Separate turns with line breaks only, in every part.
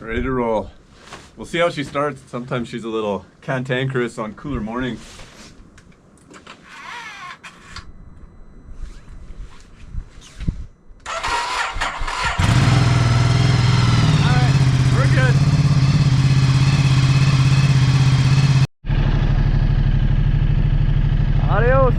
ready to roll. We'll see how she starts. Sometimes she's a little cantankerous on cooler mornings.
Adios.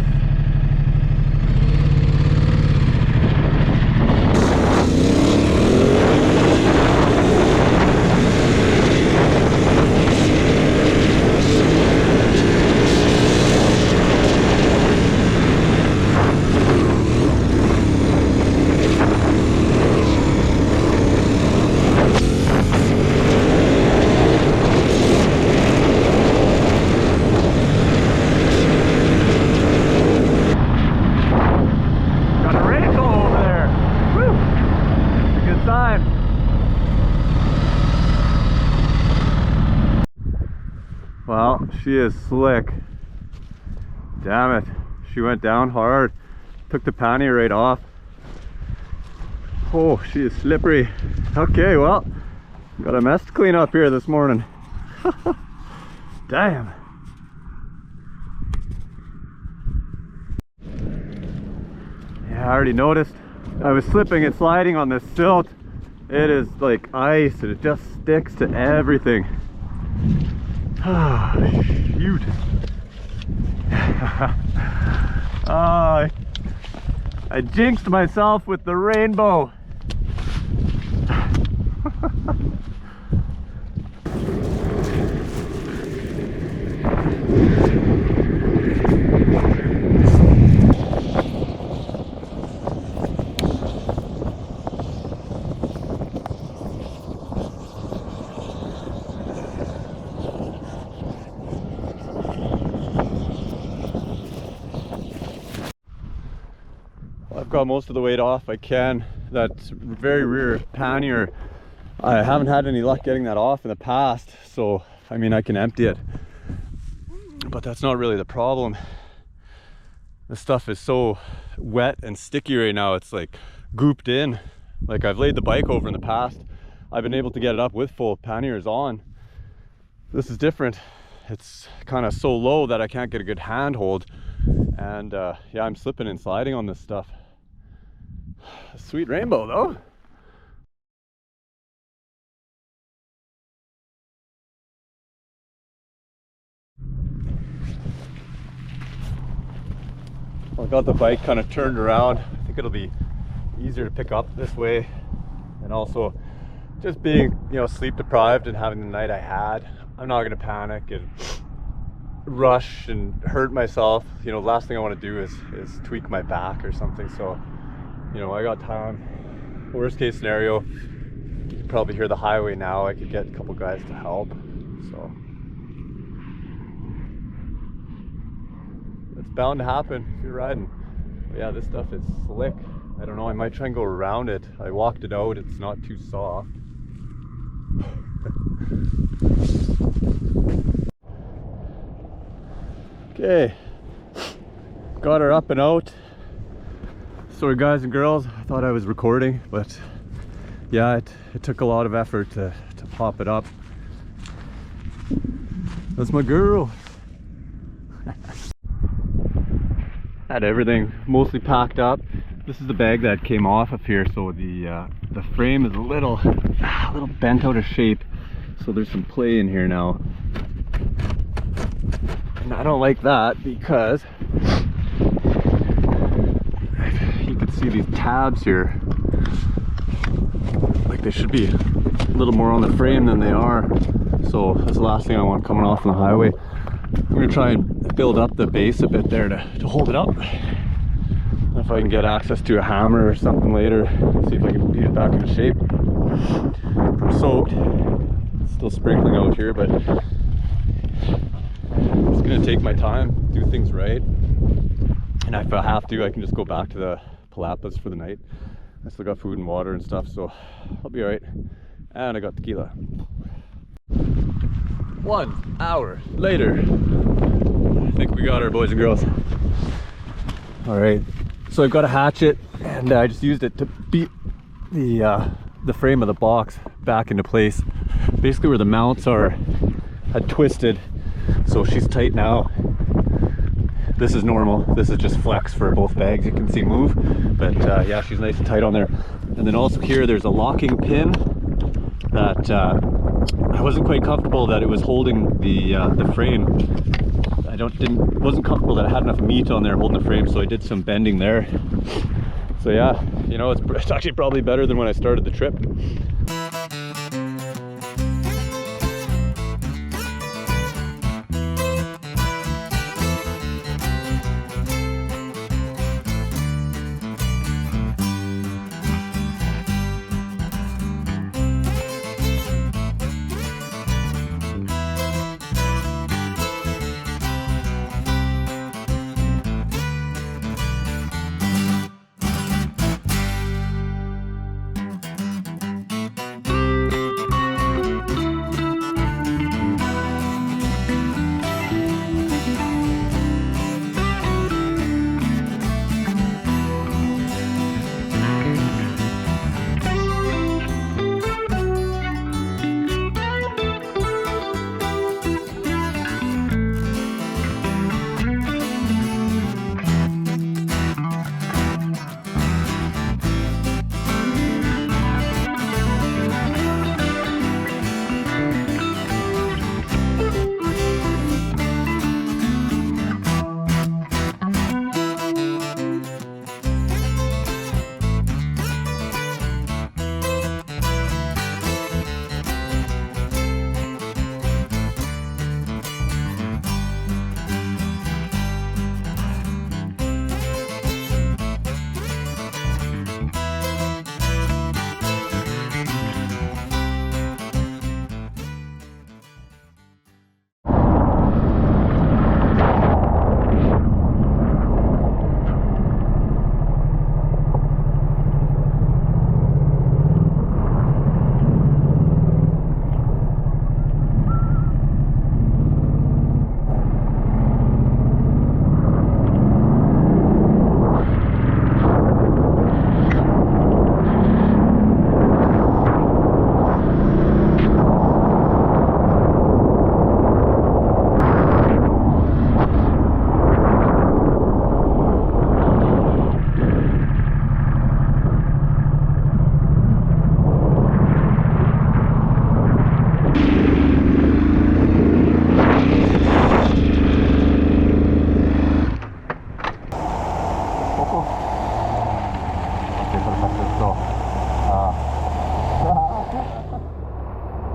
Well, she is slick. Damn it. She went down hard. Took the pannier right off. Oh, she is slippery. Okay, well, got a mess to clean up here this morning. Damn. Yeah, I already noticed. I was slipping and sliding on this silt. It is like ice and it just sticks to everything. Ah, shoot. I jinxed myself with the rainbow. I've got most of the weight off I can. That very rear pannier, I haven't had any luck getting that off in the past, so I mean I can empty it, but that's not really the problem. This stuff is so wet and sticky right now, it's like gooped in. Like I've laid the bike over in the past, I've been able to get it up with full panniers on. This is different. It's kind of so low that I can't get a good handhold, and yeah, I'm slipping and sliding on this stuff. Sweet rainbow though. I got the bike kind of turned around. I think it'll be easier to pick up this way, and also just being, you know, sleep deprived and having the night I had, I'm not gonna panic and rush and hurt myself. You know, the last thing I want to do is tweak my back or something. So, you know, I got time. Worst case scenario, you can probably hear the highway now. I could get a couple guys to help. So it's bound to happen if you're riding. But yeah, this stuff is slick. I don't know, I might try and go around it. I walked it out, it's not too soft. Okay, got her up and out. Sorry guys and girls, I thought I was recording, but yeah, it took a lot of effort to pop it up. That's my girl. Had everything mostly packed up. This is the bag that came off of here, so the frame is a little bent out of shape, so there's some play in here now. And I don't like that because you can see these tabs here, like they should be a little more on the frame than they are. So that's the last thing I want coming off on the highway. I'm gonna try and build up the base a bit there to hold it up. If I can get access to a hammer or something later, see if I can beat it back into shape. I'm soaked, it's still sprinkling out here, but it's gonna take my time, do things right. And if I have to, I can just go back to the Palapas for the night. I still got food and water and stuff, so I'll be all right. And I got tequila. 1 hour later, I think we got our boys and girls. All right, so I've got a hatchet, and I just used it to beat the frame of the box back into place. basically where the mounts are had twisted, so she's tight now. This is normal. This is just flex for both bags. You can see move, but yeah, she's nice and tight on there. And then also here, there's a locking pin that I wasn't quite comfortable that it was holding the frame. Wasn't comfortable that I had enough meat on there holding the frame, so I did some bending there. So yeah, you know, it's actually probably better than when I started the trip.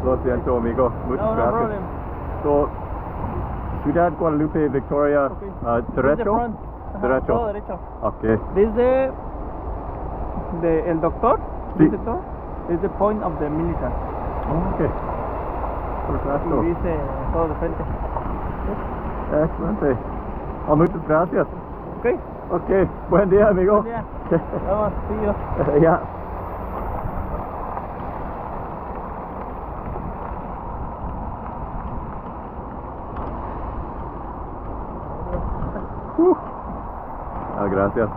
Lo siento, amigo. Muchas gracias.
Problem.
So, Ciudad Guadalupe, Victoria,
Okay.
derecho?
This is the front.
Derecho.
Todo derecho.
Okay.
This is el doctor.
Sí.
El doctor is the point of the military.
Okay.
Y
Perfecto.
dice todo de frente.
Excelente. Oh, muchas gracias.
Okay.
Okay. Buen día, amigo.
Buen día. Vamos, see you.
Yeah. Gracias.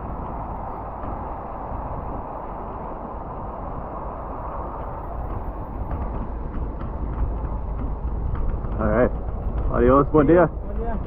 All right. Adiós. Buen día.
Buen día.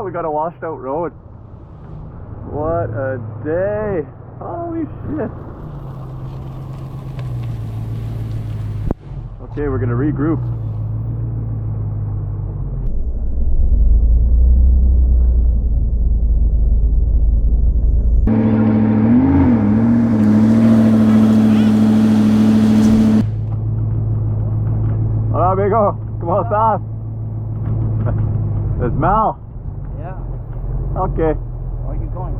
We got a washed out road. What a day. Holy shit. Okay, we're gonna regroup. ¿Cómo estás? Es Mal.
Yeah.
Okay.
Where are you going?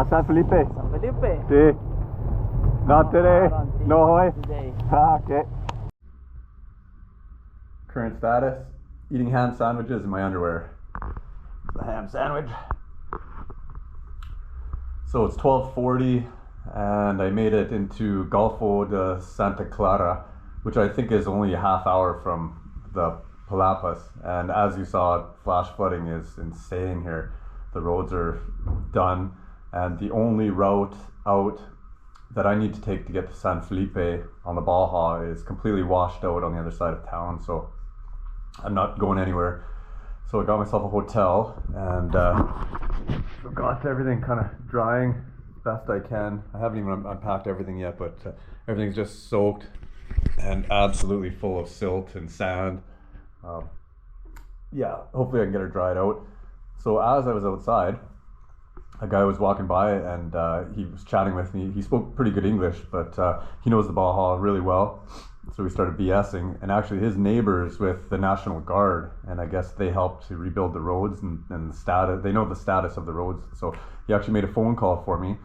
San Felipe.
San Felipe?
Sí. Not today.
I don't think
No way.
today.
Okay. Current status: eating ham sandwiches in my underwear. The ham sandwich. So it's 12:40, and I made it into Golfo de Santa Clara, which I think is only a half hour from the Palapas. And as you saw, flash flooding is insane here. The roads are done, and the only route out that I need to take to get to San Felipe on the Baja is completely washed out on the other side of town. So I'm not going anywhere. So I got myself a hotel, and got everything kind of drying best I can. I haven't even unpacked everything yet, but everything's just soaked and absolutely full of silt and sand. Yeah, hopefully I can get her dried out. So as I was outside, a guy was walking by, and he was chatting with me. He spoke pretty good English, but he knows the Baja really well. So we started BSing, and actually his neighbors with the National Guard, and I guess they helped to rebuild the roads and the status. They know the status of the roads. So he actually made a phone call for me,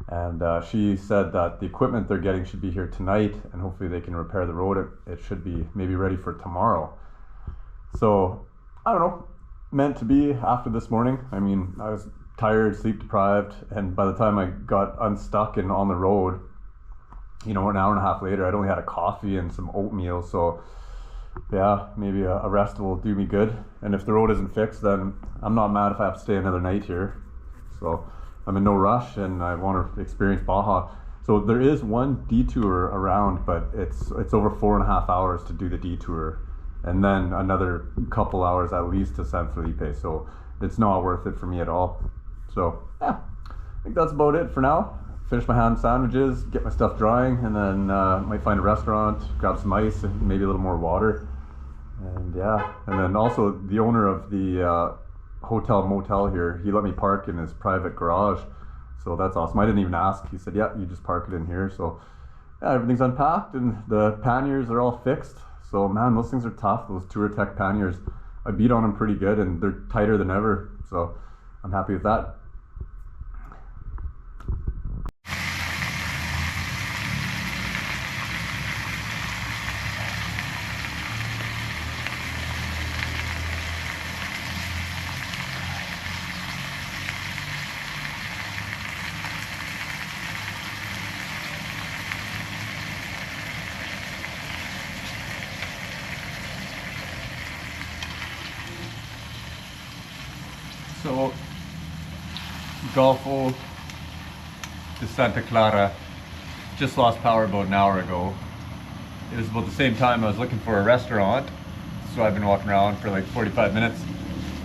and she said that the equipment they're getting should be here tonight, and hopefully they can repair the road. It should be maybe ready for tomorrow. So I don't know, meant to be after this morning. I mean, I was tired, sleep deprived, and by the time I got unstuck and on the road, you know, an hour and a half later, I'd only had a coffee and some oatmeal. So yeah, maybe a rest will do me good. And if the road isn't fixed, then I'm not mad if I have to stay another night here. So I'm in no rush, and I want to experience Baja. So there is one detour around, but it's over 4.5 hours to do the detour, and then another couple hours at least to San Felipe. So it's not worth it for me at all. So yeah, I think that's about it for now. Finish my ham sandwiches, get my stuff drying, and then might find a restaurant, grab some ice and maybe a little more water. And yeah, and then also the owner of the hotel motel here, he let me park in his private garage. So that's awesome. I didn't even ask. He said, yeah, you just park it in here. So yeah, everything's unpacked, and the panniers are all fixed. So man, those things are tough. Those TourTech panniers, I beat on them pretty good, and they're tighter than ever. So I'm happy with that. So, Golfo de Santa Clara, just lost power about an hour ago. It was about the same time I was looking for a restaurant, so I've been walking around for like 45 minutes.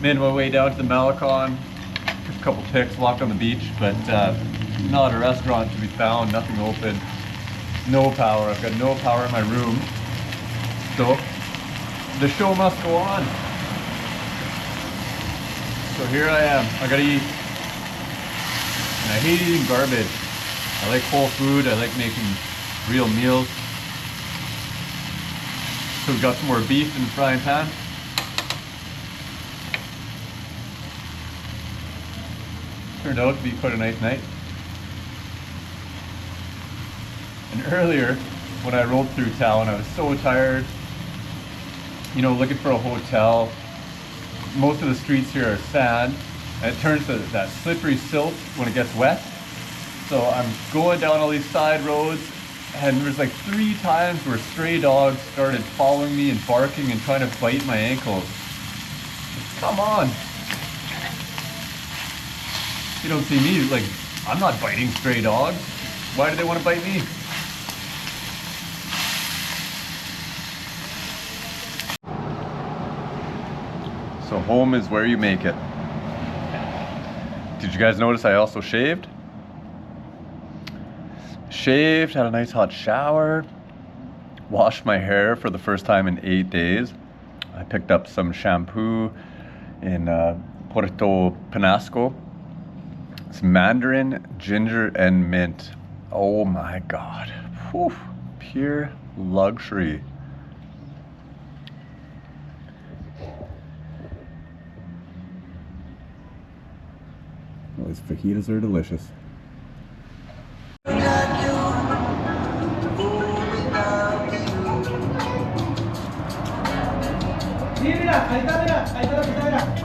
Made my way down to the Malecon, took a couple pics, walked on the beach, but not a restaurant to be found, nothing open, no power. I've got no power in my room, so the show must go on. So here I am, I gotta eat. And I hate eating garbage. I like whole food, I like making real meals. So we've got some more beef in the frying pan. Turned out to be quite a nice night. And earlier, when I rolled through town, I was so tired, you know, looking for a hotel. Most of the streets here are sand, and it turns to that slippery silt when it gets wet. So I'm going down all these side roads, and there's like 3 times where stray dogs started following me and barking and trying to bite my ankles. Come on! You don't see me, like, I'm not biting stray dogs. Why do they want to bite me? So home is where you make it. Did you guys notice I also shaved? Shaved, had a nice hot shower, washed my hair for the first time in 8 days. I picked up some shampoo in Puerto Penasco. It's mandarin, ginger, and mint. Oh my God. Whew. Pure luxury.
Those fajitas are delicious.
Sí, mira, ahí está la pizarra.